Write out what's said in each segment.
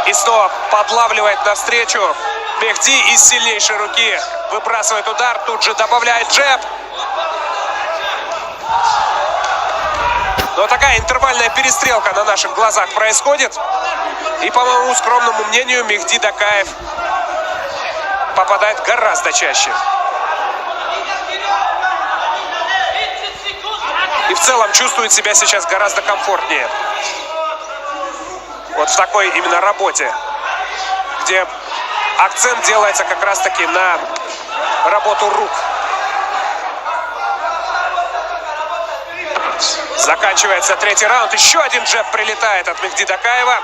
И снова подлавливает навстречу. Мехди из сильнейшей руки выбрасывает удар, тут же добавляет джеб. Но такая интервальная перестрелка на наших глазах происходит. И, по моему скромному мнению, Мехди Дакаев попадает гораздо чаще. И в целом чувствует себя сейчас гораздо комфортнее. Вот в такой именно работе, где акцент делается как раз-таки на работу рук. Заканчивается третий раунд. Еще один джеб прилетает от Мехди Дакаева.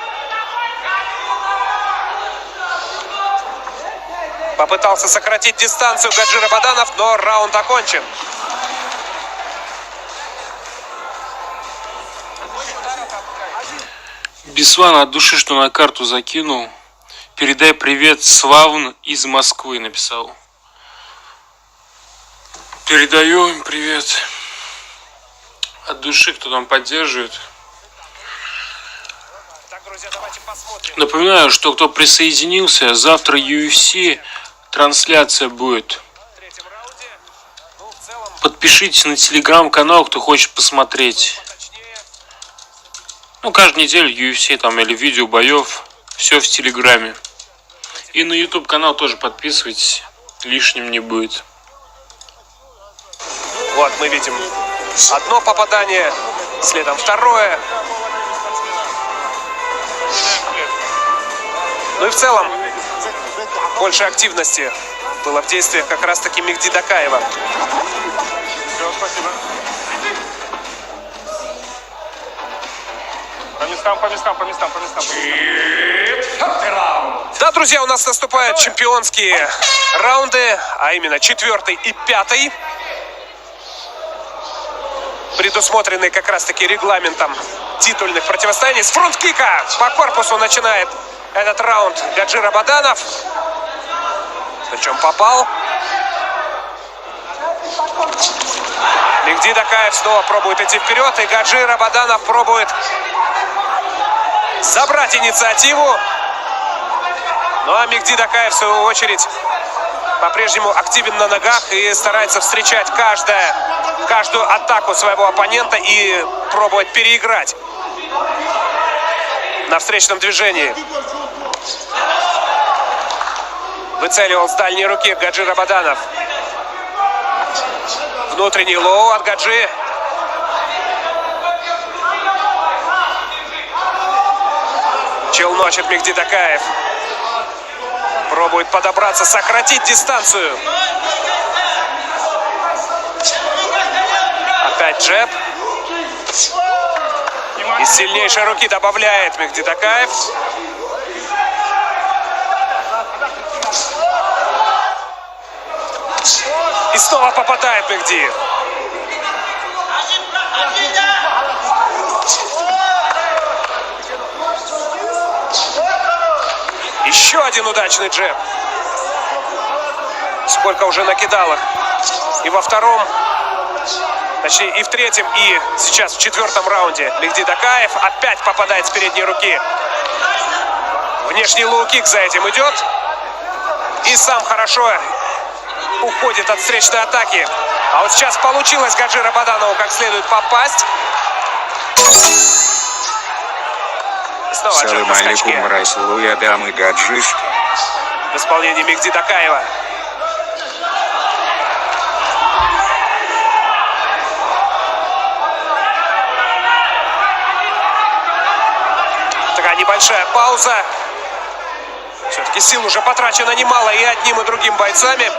Попытался сократить дистанцию Гаджи Рабаданов, но раунд окончен. Беслан, от души, что на карту закинул. Передай привет Славн из Москвы, написал. Передаю им привет. От души, кто там поддерживает. Напоминаю, что кто присоединился, завтра UFC трансляция будет. Подпишитесь на телеграм-канал, кто хочет посмотреть. Ну, каждую неделю UFC там или видео боев. Все в телеграме. И на YouTube канал тоже подписывайтесь. Лишним не будет. Вот мы видим одно попадание, следом второе. Ну и в целом больше активности было в действиях как раз таки Мехди Дакаева. Все, спасибо. По местам. Да, друзья, у нас наступают чемпионские раунды, а именно 4-й и 5-й. Предусмотренный как раз-таки регламентом титульных противостояний. С фронт-кика по корпусу начинает этот раунд Гаджи Рабаданов. Причем попал. Мехди Дакаев снова пробует идти вперед, и Гаджи Рабаданов пробует забрать инициативу. Ну а Мехди Дакаев, в свою очередь, по-прежнему активен на ногах и старается встречать каждую атаку своего оппонента и пробовать переиграть на встречном движении. Выцеливал с дальней руки Гаджи Рабаданов. Внутренний лоу от Гаджи. Челночит Мехди Дакаев. Пробует подобраться, сократить дистанцию. Опять джеб. Из сильнейшей руки добавляет Мехди Дакаев. И снова попадает Мехди. Еще один удачный джеб. Сколько уже накидал их. И во втором, точнее и в третьем, и сейчас в 4-м раунде Мехди Дакаев опять попадает с передней руки. Внешний лоу-кик за этим идет. И сам хорошо уходит от встречной атаки. А вот сейчас получилось Гаджи Рабаданову как следует попасть. Снова джеб на скачке. В исполнении Мехди Дакаева. Такая небольшая пауза. Все-таки сил уже потрачено немало и одним, и другим бойцами.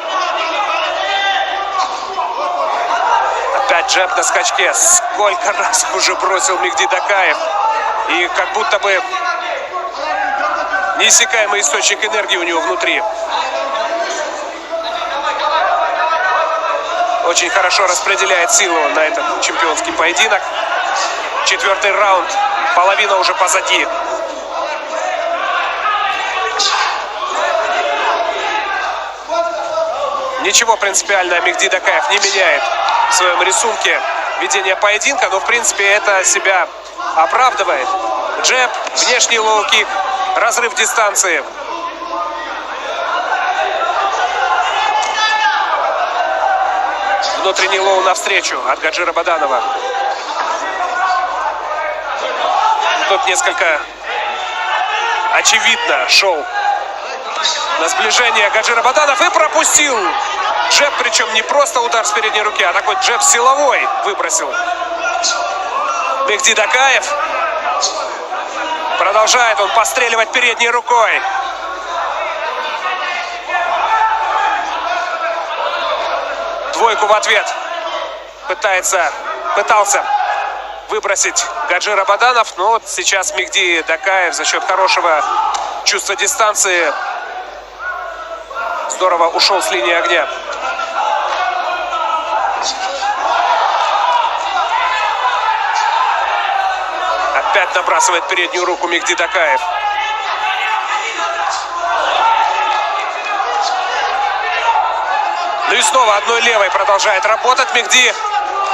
Опять джеб на скачке. Сколько раз уже бросил Мехди Дакаев. И как будто бы неиссякаемый источник энергии у него внутри. Очень хорошо распределяет силу на этот чемпионский поединок. 4-й раунд. Половина уже позади. Ничего принципиально Мехди Дакаев не меняет в своем рисунке ведения поединка, но в принципе это себя оправдывает. Джеб, внешний лоу-кик, разрыв дистанции. Внутренний лоу навстречу от Гаджира Баданова. Тут несколько очевидно шел на сближение Гаджира Баданов и пропустил. Джеб, причем не просто удар с передней руки, а такой джеб силовой выбросил. Мехди Дакаев. Продолжает он постреливать передней рукой. Двойку в ответ пытался выбросить Гаджира Баданов, но вот сейчас Мехди Дакаев за счет хорошего чувства дистанции здорово ушел с линии огня. Опять набрасывает переднюю руку Мехди Дакаев. Ну и снова одной левой продолжает работать Мехди.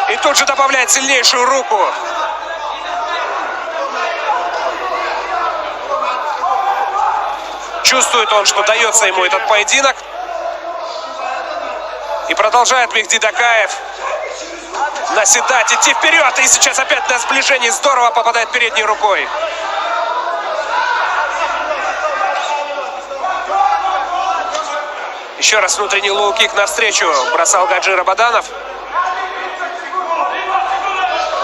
И тут же добавляет сильнейшую руку. Чувствует он, что дается ему этот поединок. И продолжает Мехди Дакаев наседать, идти вперед. И сейчас опять на сближении здорово попадает передней рукой. Еще раз внутренний лоу-кик навстречу бросал Гаджира Баданов.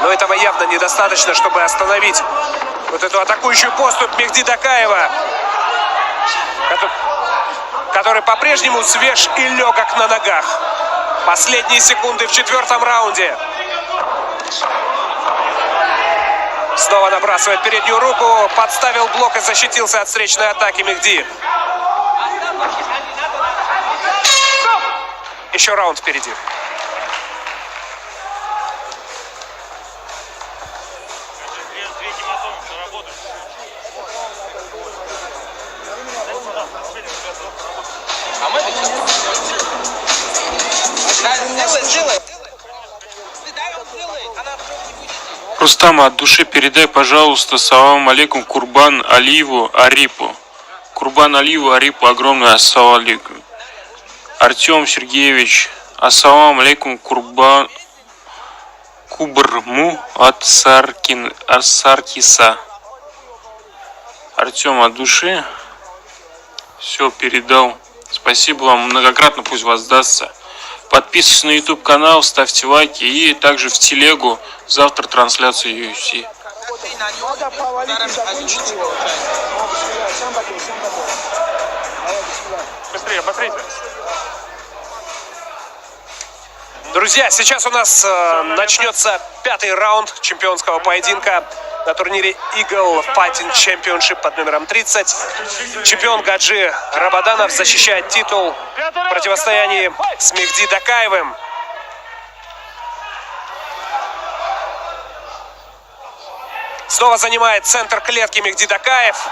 Но этого явно недостаточно, чтобы остановить вот эту атакующую поступь Мехди Дакаева, который по-прежнему свеж и легок на ногах. Последние секунды в 4-м раунде. Снова набрасывает переднюю руку, подставил блок и защитился от встречной атаки Мехди. Еще раунд впереди. Рустам, от души передай, пожалуйста, салам алейкум Курбан Алиеву Арипу. Курбан Алиеву Арипу огромное ассалам алейкум. Артем Сергеевич, ассалам алейкум Кубрму от Саркиса. Артем, от души все передал. Спасибо вам многократно, пусть воздастся. Подписывайтесь на YouTube канал, ставьте лайки и также в телегу. Завтра трансляция UFC. Быстрее, быстрее. Друзья, сейчас у нас начнется 5-й раунд чемпионского поединка на турнире Eagle Fighting Championship под номером 30. Чемпион Гаджи Рабаданов защищает титул в противостоянии с Мехди Дакаевым. Снова занимает центр клетки Мехди Дакаев.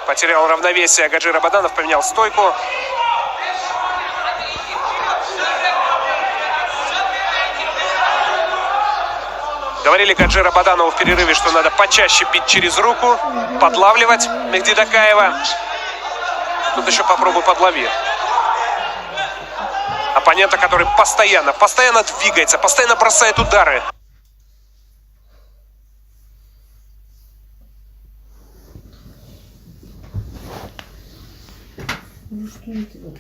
Потерял равновесие Гаджи Рабаданов, поменял стойку. Говорили Гаджи Рабаданову в перерыве, что надо почаще бить через руку, подлавливать Мехди Дакаева. Тут еще попробуй подлови оппонента, который постоянно двигается, постоянно бросает удары. Ну что это вот?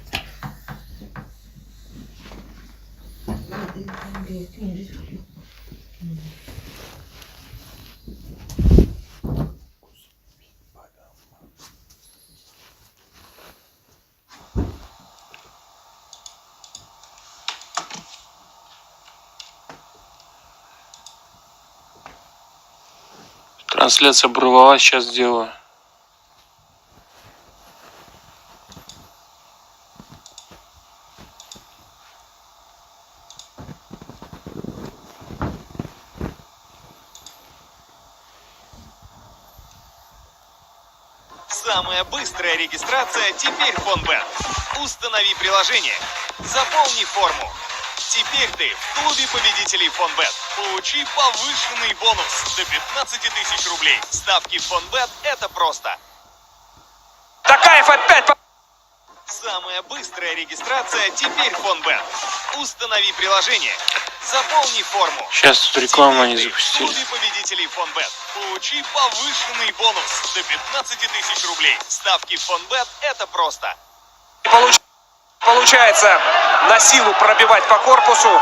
Трансляция оборвалась, сейчас сделаю. Самая быстрая регистрация теперь в Фонбет. Установи приложение, заполни форму, Теперь ты в клубе победителей Фонбет. Получи повышенный бонус до 15 тысяч рублей. Ставки Фонбет – это просто. Дакаев опять... Самая быстрая регистрация теперь Фонбет. Установи приложение. Заполни форму. Сейчас тут рекламу они Теперь ты в запустили. клубе победителей Фонбет. Получи повышенный бонус до 15 тысяч рублей. Ставки Фонбет – это просто. Получается на силу пробивать по корпусу.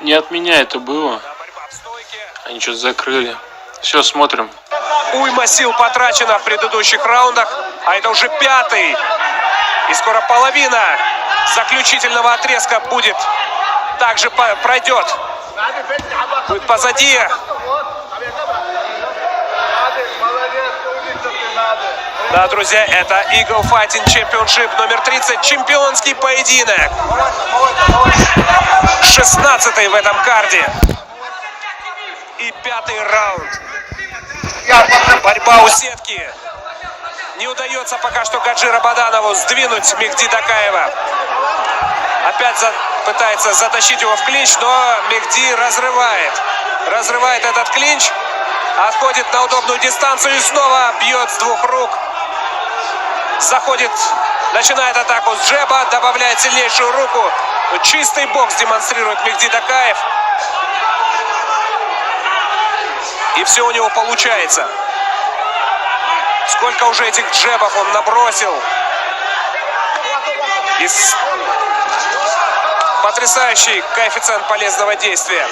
Не от меня это было. Борьба в стойке. Они что-то закрыли. Все, смотрим. Уйма сил потрачена в предыдущих раундах, а это уже 5-й. И скоро половина заключительного отрезка будет. Также пройдет. Будет позади. Да, друзья, это Eagle Fighting Championship номер 30. Чемпионский поединок. 16-й в этом карде. И 5-й раунд. Борьба у сетки. Не удается пока что Гаджи Рабаданову сдвинуть Мехди Дакаева. Опять пытается затащить его в клинч, но Мехди разрывает. Разрывает этот клинч. Отходит на удобную дистанцию и снова бьет с двух рук. Заходит, начинает атаку с джеба, добавляет сильнейшую руку. Чистый бокс демонстрирует Мехди Дакаев. И все у него получается. Сколько уже этих джебов он набросил. И потрясающий коэффициент полезного действия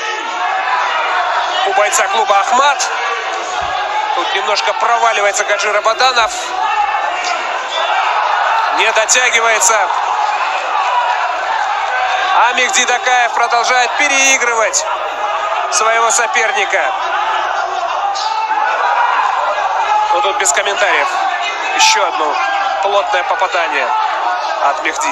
у бойца клуба Ахмат. Тут немножко проваливается Гаджи Рабаданов. Не дотягивается. А Мехди Дакаев продолжает переигрывать своего соперника. Но тут без комментариев. Еще одно плотное попадание от Мехди.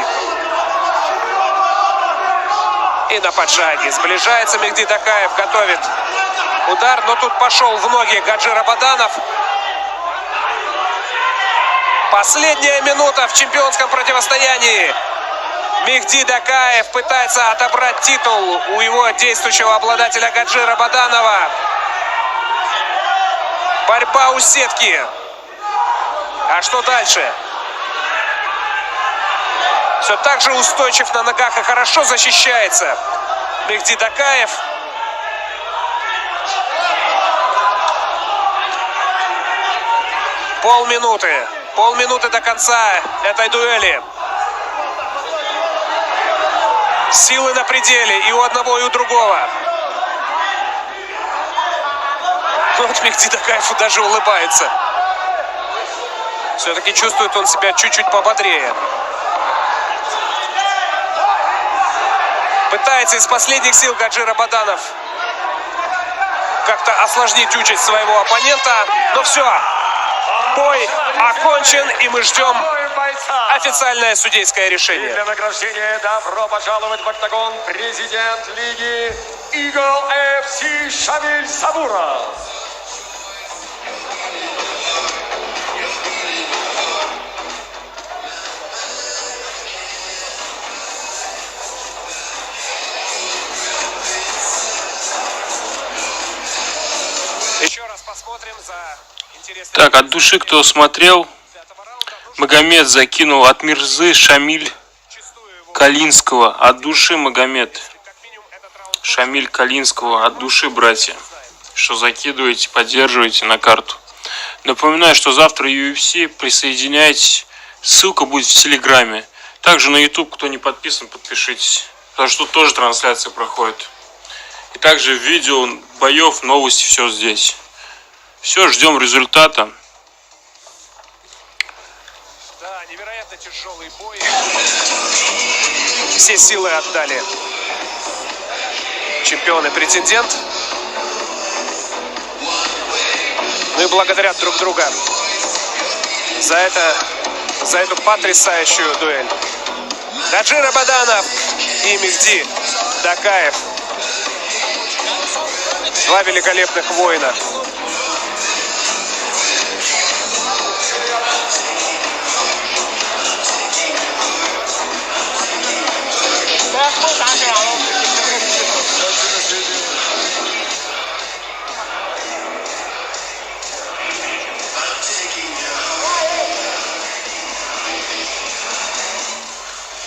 И на поджаге сближается Мехди Дакаев, готовит удар, но тут пошел в ноги Гаджи Рабаданов. Последняя минута в чемпионском противостоянии. Мехди Дакаев пытается отобрать титул у его действующего обладателя Гаджи Рабаданова. Борьба у сетки. А что дальше? Все так же устойчив на ногах и хорошо защищается Мехди Дакаев. Полминуты. Полминуты до конца этой дуэли. Силы на пределе и у одного, и у другого. Вот Мехди Дакаев даже улыбается. Все-таки чувствует он себя чуть-чуть пободрее. Пытается из последних сил Гаджи Рабаданов как-то осложнить участь своего оппонента. Но все. Бой окончен, и мы ждем официальное судейское решение. Для награждения добро пожаловать в октагон президент лиги Eagle FC Шамиль Сабуров. Еще раз посмотрим за интересным... Так, от души кто смотрел, Магомед закинул от Мирзы Шамиль Калинского. От души Магомед Шамиль Калинского. От души, братья. Что закидываете, поддерживаете на карту. Напоминаю, что завтра UFC, присоединяйтесь. Ссылка будет в Телеграме. Также на YouTube, кто не подписан, подпишитесь. Потому что тут тоже трансляция проходит. И также видео боев, новости, все здесь. Все, ждем результата. Да, невероятно тяжелый бой. Все силы отдали чемпион и претендент. Ну и благодарят друг друга за эту потрясающую дуэль. Гаджи Рабаданов и Мехди Дакаев. Два великолепных воина.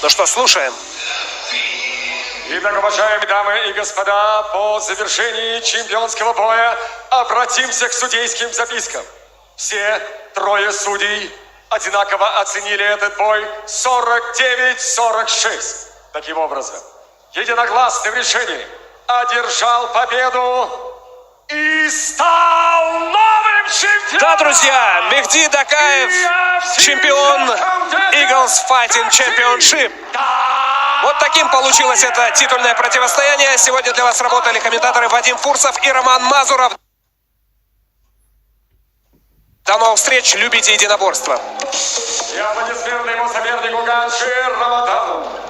Ну что, слушаем. Итак, уважаемые дамы и господа, по завершении чемпионского боя обратимся к судейским запискам. Все трое судей одинаково оценили этот бой 49-46. Таким образом, единогласным решением одержал победу и стал новым чемпионом! Да, друзья, Мехди Дакаев, чемпион Eagles Fighting Championship. Вот таким получилось это титульное противостояние. Сегодня для вас работали комментаторы Вадим Фурсов и Роман Мазуров. До новых встреч, любите единоборство. И аплодисменты его сопернику Ганшир Рамадану.